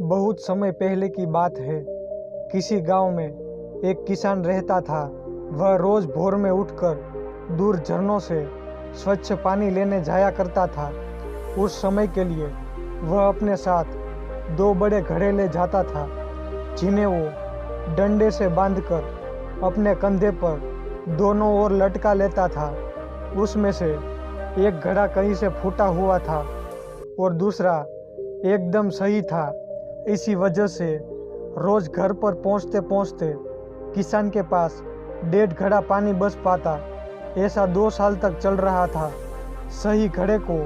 बहुत समय पहले की बात है। किसी गांव में एक किसान रहता था। वह रोज भोर में उठकर दूर झरनों से स्वच्छ पानी लेने जाया करता था। उस समय के लिए वह अपने साथ दो बड़े घड़े ले जाता था, जिन्हें वो डंडे से बांधकर अपने कंधे पर दोनों ओर लटका लेता था। उसमें से एक घड़ा कहीं से फूटा हुआ था और दूसरा एकदम सही था। इसी वजह से रोज घर पर पहुंचते पहुंचते किसान के पास 1.5 घड़ा पानी बच पाता। ऐसा 2 साल तक चल रहा था। सही घड़े को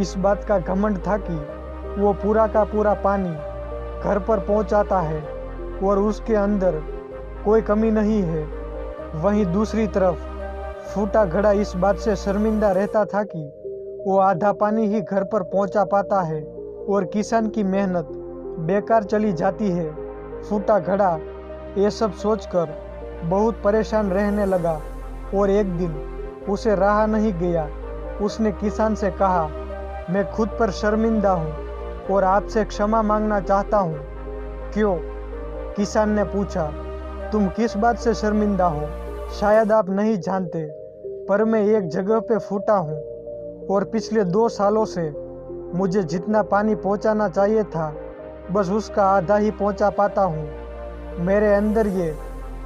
इस बात का घमंड था कि वो पूरा का पूरा पानी घर पर पहुंचाता है और उसके अंदर कोई कमी नहीं है। वहीं दूसरी तरफ फूटा घड़ा इस बात से शर्मिंदा रहता था कि वो आधा पानी ही घर पर पहुंचा पाता है और किसान की मेहनत बेकार चली जाती है। फूटा घड़ा ये सब सोचकर बहुत परेशान रहने लगा और एक दिन उसे रहा नहीं गया। उसने किसान से कहा, मैं खुद पर शर्मिंदा हूँ और आपसे क्षमा मांगना चाहता हूँ। क्यों? किसान ने पूछा। तुम किस बात से शर्मिंदा हो? शायद आप नहीं जानते, पर मैं एक जगह पे फूटा हूँ और पिछले 2 सालों से मुझे जितना पानी पहुँचाना चाहिए था बस उसका आधा ही पहुँचा पाता हूँ। मेरे अंदर ये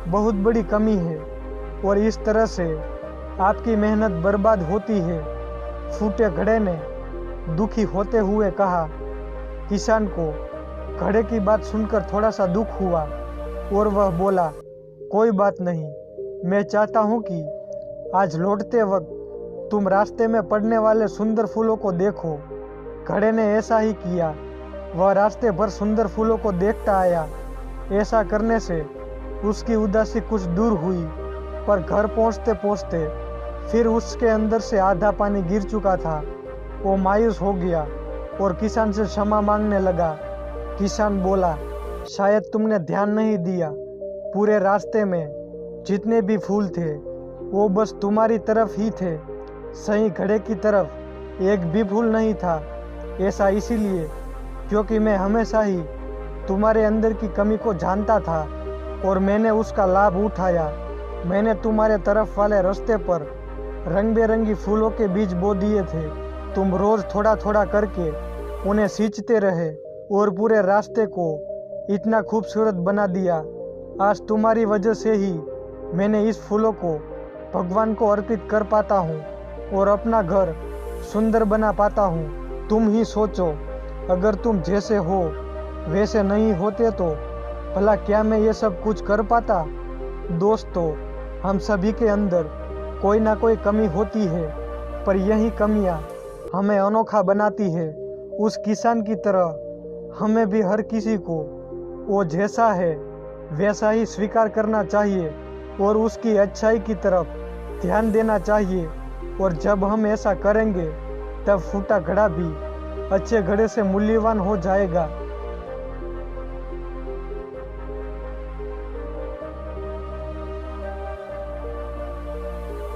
बहुत बड़ी कमी है और इस तरह से आपकी मेहनत बर्बाद होती है। फूटे घड़े ने दुखी होते हुए कहा। किसान को घड़े की बात सुनकर थोड़ा सा दुख हुआ और वह बोला, कोई बात नहीं, मैं चाहता हूँ कि आज लौटते वक्त तुम रास्ते में पड़ने वाले सुंदर फूलों को देखो। घड़े ने ऐसा ही किया। वह रास्ते भर सुंदर फूलों को देखता आया। ऐसा करने से उसकी उदासी कुछ दूर हुई, पर घर पहुँचते पहुँचते फिर उसके अंदर से आधा पानी गिर चुका था। वो मायूस हो गया और किसान से क्षमा मांगने लगा। किसान बोला, शायद तुमने ध्यान नहीं दिया। पूरे रास्ते में जितने भी फूल थे वो बस तुम्हारी तरफ ही थे, सही घड़े की तरफ एक भी फूल नहीं था। ऐसा इसीलिए क्योंकि मैं हमेशा ही तुम्हारे अंदर की कमी को जानता था और मैंने उसका लाभ उठाया। मैंने तुम्हारे तरफ वाले रास्ते पर रंग बेरंगी फूलों के बीज बो दिए थे। तुम रोज थोड़ा थोड़ा करके उन्हें सींचते रहे और पूरे रास्ते को इतना खूबसूरत बना दिया। आज तुम्हारी वजह से ही मैंने इस फूलों को भगवान को अर्पित कर पाता हूँ और अपना घर सुंदर बना पाता हूँ। तुम ही सोचो, अगर तुम जैसे हो वैसे नहीं होते तो भला क्या मैं ये सब कुछ कर पाता? दोस्तों, हम सभी के अंदर कोई ना कोई कमी होती है, पर यही कमियां हमें अनोखा बनाती है। उस किसान की तरह हमें भी हर किसी को वो जैसा है वैसा ही स्वीकार करना चाहिए और उसकी अच्छाई की तरफ ध्यान देना चाहिए। और जब हम ऐसा करेंगे तब फूटा घड़ा भी अच्छे घड़े से मूल्यवान हो जाएगा।